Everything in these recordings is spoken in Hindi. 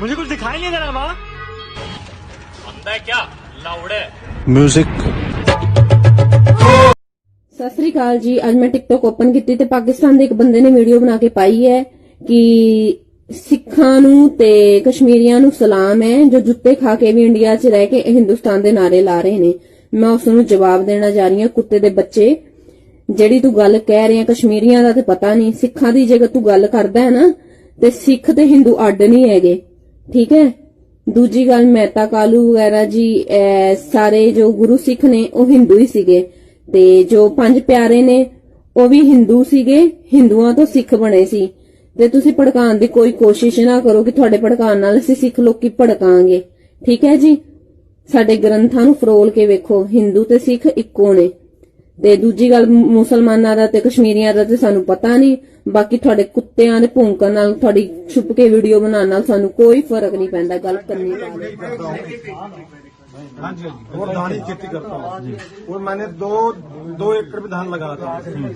मुझे कुछ दिखाई नहीं दे रहा माँ। अंधा है क्या लाउड़े? म्यूजिक। ਸਤਿ ਸ੍ਰੀ ਅਕਾਲ ਜੀ। ਅੱਜ ਮੈਂ ਟਿਕਟੋਕ ਓਪਨ ਕੀਤੀ ਤੇ ਪਾਕਿਸਤਾਨ ਦੇ ਇੱਕ ਬੰਦੇ ਨੇ ਵੀਡੀਓ ਬਣਾ ਕੇ ਪਾਈ ਹੈ ਕਿ ਸਿੱਖਾਂ ਨੂੰ ਤੇ ਕਸ਼ਮੀਰੀਆਂ ਨੂੰ ਸਲਾਮ ਹੈ ਜੋ ਜੁੱਤੇ ਖਾ ਕੇ ਵੀ ਇੰਡੀਆ 'ਚ ਰਹਿ ਕੇ ਹਿੰਦੁਸਤਾਨ ਦੇ ਨਾਰੇ ਲਾ ਰਹੇ ਨੇ। ਮੈਂ ਉਸ ਨੂੰ ਜਵਾਬ ਦੇਣਾ ਜਾ ਰਹੀ ਹਾਂ, ਕੁੱਤੇ ਦੇ ਬੱਚੇ, ਜਿਹੜੀ ਤੂੰ ਗੱਲ ਕਹਿ ਰਿਹਾ ਕਸ਼ਮੀਰੀਆਂ ਦਾ ਤੇ ਪਤਾ ਨਹੀਂ, ਸਿੱਖਾਂ ਦੀ ਜੇਕਰ ਤੂੰ ਗੱਲ ਕਰਦਾ ਹੈ ਨਾ ਤੇ ਸਿੱਖ ਤੇ ਹਿੰਦੂ ਅੱਡ ਨਹੀਂ ਹੈਗੇ, ਠੀਕ ਹੈ। ਦੂਜੀ ਗੱਲ, ਮਹਿਤਾ ਕਾਲੂ ਵਗੈਰਾ ਜੀ ਸਾਰੇ ਜੋ ਗੁਰੂ ਸਿੱਖ ਨੇ ਉਹ ਹਿੰਦੂ ਹੀ ਸੀਗੇ ਤੇ ਜੋ ਪੰਜ ਪਿਆਰੇ ਨੇ ਉਹ ਵੀ ਹਿੰਦੂ ਸੀਗੇ, ਹਿੰਦੂਆਂ ਤੋਂ ਸਿੱਖ ਬਣੇ ਸੀ। ਤੇ ਤੁਸੀਂ ਭੜਕਾਉਣ ਦੀ ਕੋਈ ਕੋਸ਼ਿਸ਼ ਨਾ ਕਰੋ ਕਿ ਤੁਹਾਡੇ ਭੜਕਾਉਣ ਨਾਲ ਅਸੀਂ ਸਿੱਖ ਲੋਕੀ ਭੜਕਾਂਗੇ, ਠੀਕ ਹੈ ਜੀ। ਸਾਡੇ ਗ੍ਰੰਥਾਂ ਨੂੰ ਫਰੋਲ ਕੇ ਵੇਖੋ, ਹਿੰਦੂ ਤੇ ਸਿੱਖ ਇੱਕੋ ਨੇ। ਤੇ ਦੂਜੀ ਗੱਲ, ਮੁਸਲਮਾਨਾਂ ਦਾ ਤੇ ਕਸ਼ਮੀਰੀਆਂ ਦਾ ਤੇ ਸਾਨੂੰ ਪਤਾ ਨਹੀਂ, ਬਾਕੀ ਤੁਹਾਡੇ ਕੁੱਤਿਆਂ ਦੇ ਭੌਂਕਣ ਨਾਲ, ਤੁਹਾਡੀ ਛੁਪ ਕੇ ਵੀਡੀਓ ਬਣਾਉਣ ਨਾਲ ਸਾਨੂੰ ਕੋਈ ਫਰਕ ਨਹੀਂ ਪੈਂਦਾ। ਗੱਲ ਕਰਨੀ ਪੈਂਦੀ। हाँ जी, और धान की खेती करता हूँ और मैंने दो एकड़ में धान लगाया था।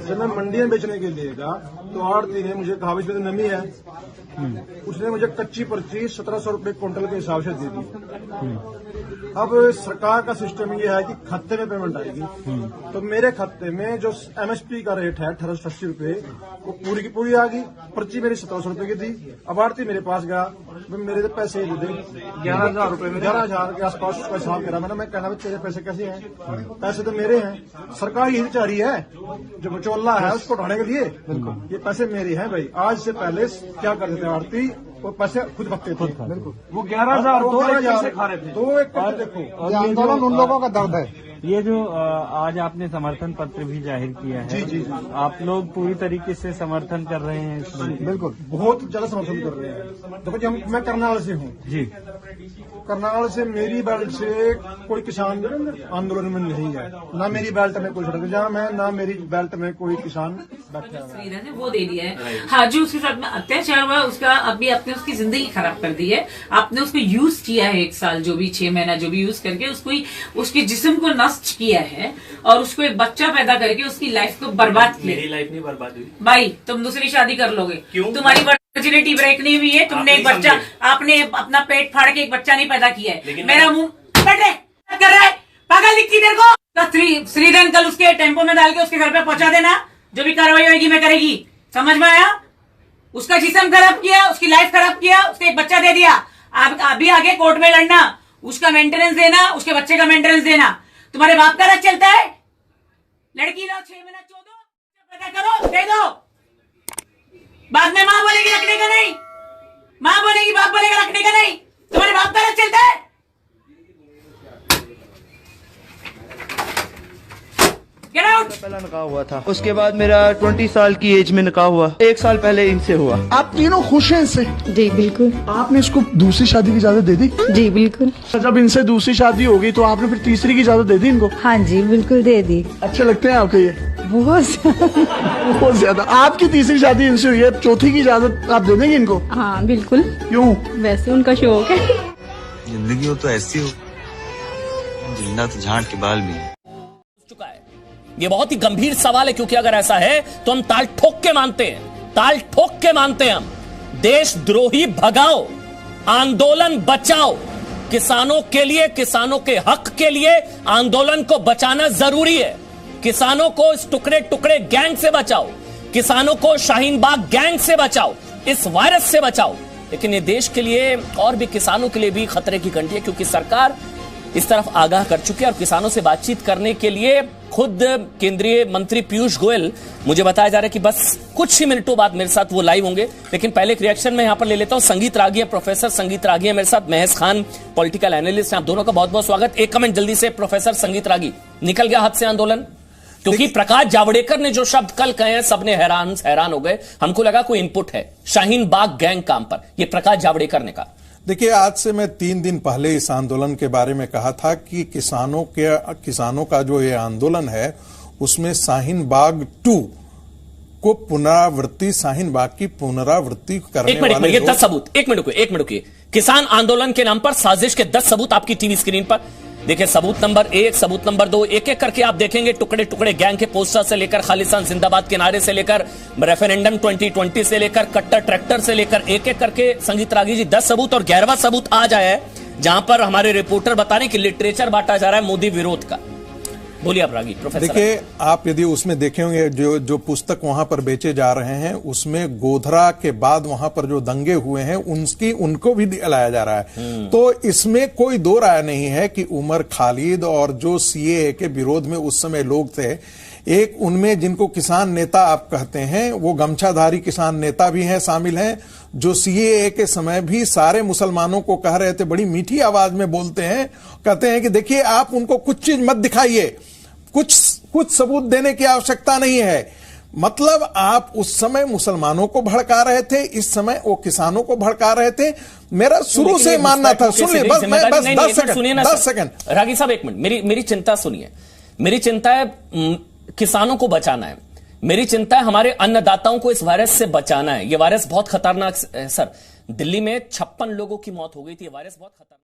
जब मैं मंडी में बेचने के लिए गया तो आड़ती ने मुझे कहा इसमें नमी है, उसने मुझे कच्ची पर्ची 1700 रुपए क्विंटल के हिसाब से दे दी। अब सरकार का सिस्टम ये है कि खाते में पेमेंट आएगी, तो मेरे खाते में जो एमएसपी का रेट है 1880 रुपए वो पूरी की पूरी आ गई। पर्ची मेरी 1700 रुपए की थी। अब आड़ती मेरे पास गया, मेरे तो पैसे दे दे 11,000 रुपए, 11,000 के आसपास उसका हिसाब करा मैंने। मैं कहना तेरे पैसे कैसे हैं? पैसे तो मेरे हैं, सरकार यही चाह रही है, जो बचौला है उसको उठाने के लिए। ये पैसे मेरे हैं भाई। आज से पहले क्या करते थे आड़ती, वो पैसे खुद भगते थे। वो 11,000 2 खा रहे थे। 2 एकड़ देखो, आंदोलन उन लोगों का दर्द है। ये जो आज आपने समर्थन पत्र भी जाहिर किया है, जी, आप लोग पूरी तरीके से समर्थन कर रहे हैं इसमें? बिल्कुल, बहुत ज्यादा समर्थन कर रहे हैं। देखो जी, मैं करनाल से हूँ जी। करनाल से मेरी बेल्ट से कोई किसान आंदोलन में नहीं है, ना मेरी बेल्ट में कोई सड़क जाम है, ना मेरी बेल्ट में कोई किसान बैठा है। ने वो दे दिया है। हाँ जी, उसके साथ में अत्याचार हुआ, उसका अभी आपने उसकी जिंदगी खराब कर दी है। आपने उसको यूज किया है 1 साल, जो भी 6 महीना जो भी यूज करके उसको उसके जिस्म को नष्ट किया है और उसको एक बच्चा पैदा करके उसकी लाइफ को बर्बाद किया। मेरी लाइफ नहीं बर्बाद हुई भाई, तुम दूसरी शादी कर लोगे। क्यों? तुम्हारी वर्जिनिटी ब्रेक नहीं हुई है, तुमने एक बच्चा, आपने अपना पेट फाड़ के एक बच्चा नहीं पैदा किया है। मेरा मुंह कर रहा है, पागल दिखती तेरे को। तो श्रीधन कल उसके टेम्पो में डाल के उसके घर पे पहुंचा देना, जो भी कार्रवाई होगी मैं करेगी। समझ में आया? उसका जिस्म खराब किया, उसकी लाइफ खराब किया, उसको एक बच्चा दे दिया। आप अभी आगे कोर्ट में लड़ना, उसका मेंटेनेंस देना, उसके बच्चे का मेंटेनेंस देना। तुम्हारे बाप का राज चलता है? लड़की लो 6 महीना 14 पैदा करो, दे दो। बाद में माँ बोलेगी रखने का नहीं, माँ बोलेगी, बाप बोलेगा रखने का नहीं। तुम्हारे बाप का राज चलता है? Get out! पहला निकाह हुआ था, उसके बाद मेरा 20 साल की एज में निकाह हुआ। 1 साल पहले इनसे हुआ। आप तीनों खुश हैं इससे? जी बिल्कुल। आपने इसको दूसरी शादी की इजाजत दे दी? जी बिल्कुल। जब इनसे दूसरी शादी होगी तो आपने फिर तीसरी की इजाजत दे दी इनको? हाँ जी बिल्कुल दे दी। अच्छे लगते हैं आपके ये? बहुत ज्यादा। आपकी तीसरी शादी इनसे हुई है, चौथी की इजाजत आप दे देंगे इनको? हाँ बिल्कुल। क्यों? वैसे उनका शौक है। जिंदगी हो तो ऐसी हो, जिंदा तो झांट के बाल भी है। ये बहुत ही गंभीर सवाल है, क्योंकि अगर ऐसा है तो हम ताल ठोक के मानते हैं, ताल ठोक के मानते हैं हम। देशद्रोही भगाओ, आंदोलन बचाओ, किसानों के लिए, किसानों के हक के लिए आंदोलन को बचाना जरूरी है। किसानों को इस टुकड़े टुकड़े गैंग से बचाओ, किसानों को शाहीन बाग गैंग से बचाओ, इस वायरस से बचाओ। लेकिन ये देश के लिए और भी किसानों के लिए भी खतरे की घंटी है, क्योंकि सरकार इस तरफ आगाह कर चुकी है और किसानों से बातचीत करने के लिए खुद केंद्रीय मंत्री पीयूष गोयल, मुझे बताया जा रहा है कि बस कुछ ही मिनटों बाद मेरे साथ वो लाइव होंगे। लेकिन पहले एक रिएक्शन में यहां पर ले लेता हूं। संगीत रागी है, प्रोफेसर संगीत रागी है मेरे साथ, महेश खान पॉलिटिकल एनालिस्ट हैं। आप दोनों का बहुत बहुत स्वागत। एक कमेंट जल्दी से, प्रोफेसर संगीत रागी, निकल गया हाथ से आंदोलन? क्योंकि प्रकाश जावड़ेकर ने जो शब्द कल कहे हैं, सबने हैरान हो गए। हमको लगा कोई इनपुट है शाहीन बाग गैंग काम पर, यह प्रकाश जावड़ेकर ने कहा। देखिए, आज से मैं 3 दिन पहले इस आंदोलन के बारे में कहा था कि किसानों का जो ये आंदोलन है उसमें शाहीन बाग 2 को पुनरावृत्ति, शाहीन बाग की पुनरावृत्ति करने वाले 10 सबूत, एक मिनट रुकिए। किसान आंदोलन के नाम पर साजिश के 10 सबूत आपकी टीवी स्क्रीन पर। देखिए सबूत नंबर 1, सबूत नंबर 2, एक एक करके आप देखेंगे टुकड़े टुकड़े गैंग के पोस्टर से लेकर खालिस्तान जिंदाबाद के नारे से लेकर रेफरेंडम 2020 से लेकर कट्टर ट्रैक्टर से लेकर एक एक करके संगीत रागी जी 10 सबूत और 11वां सबूत आज आया है जहां पर हमारे रिपोर्टर बता रहे हैं कि लिटरेचर बांटा जा रहा है मोदी विरोध का। बोलिए आप रागी प्रोफेसर। देखिए आप यदि उसमें देखेंगे जो पुस्तक वहां पर बेचे जा रहे हैं उसमें गोधरा के बाद वहां पर जो दंगे हुए हैं उनको भी दिलाया जा रहा है। तो इसमें कोई दो राय नहीं है कि उमर खालिद और जो सीएए के विरोध में उस समय लोग थे, एक उनमें जिनको किसान नेता आप कहते हैं वो गमछाधारी किसान नेता भी हैं, शामिल हैं, जो सीएए के समय भी सारे मुसलमानों को कह रहे थे, बड़ी मीठी आवाज में बोलते हैं, कहते हैं कि देखिए आप उनको कुछ चीज मत दिखाइए, कुछ सबूत देने की आवश्यकता नहीं है। मतलब आप उस समय मुसलमानों को भड़का रहे थे, इस समय वो किसानों को भड़का रहे थे। मेरा शुरू से मानना था, सुनिए बस 10 सेकंड रागी साहब एक मिनट, मेरी चिंता सुनिए। मेरी चिंता है किसानों को बचाना है, मेरी चिंता है हमारे अन्नदाताओं को इस वायरस से बचाना है। यह वायरस बहुत खतरनाक है सर। दिल्ली में 56 लोगों की मौत हो गई थी। यह वायरस बहुत खतरनाक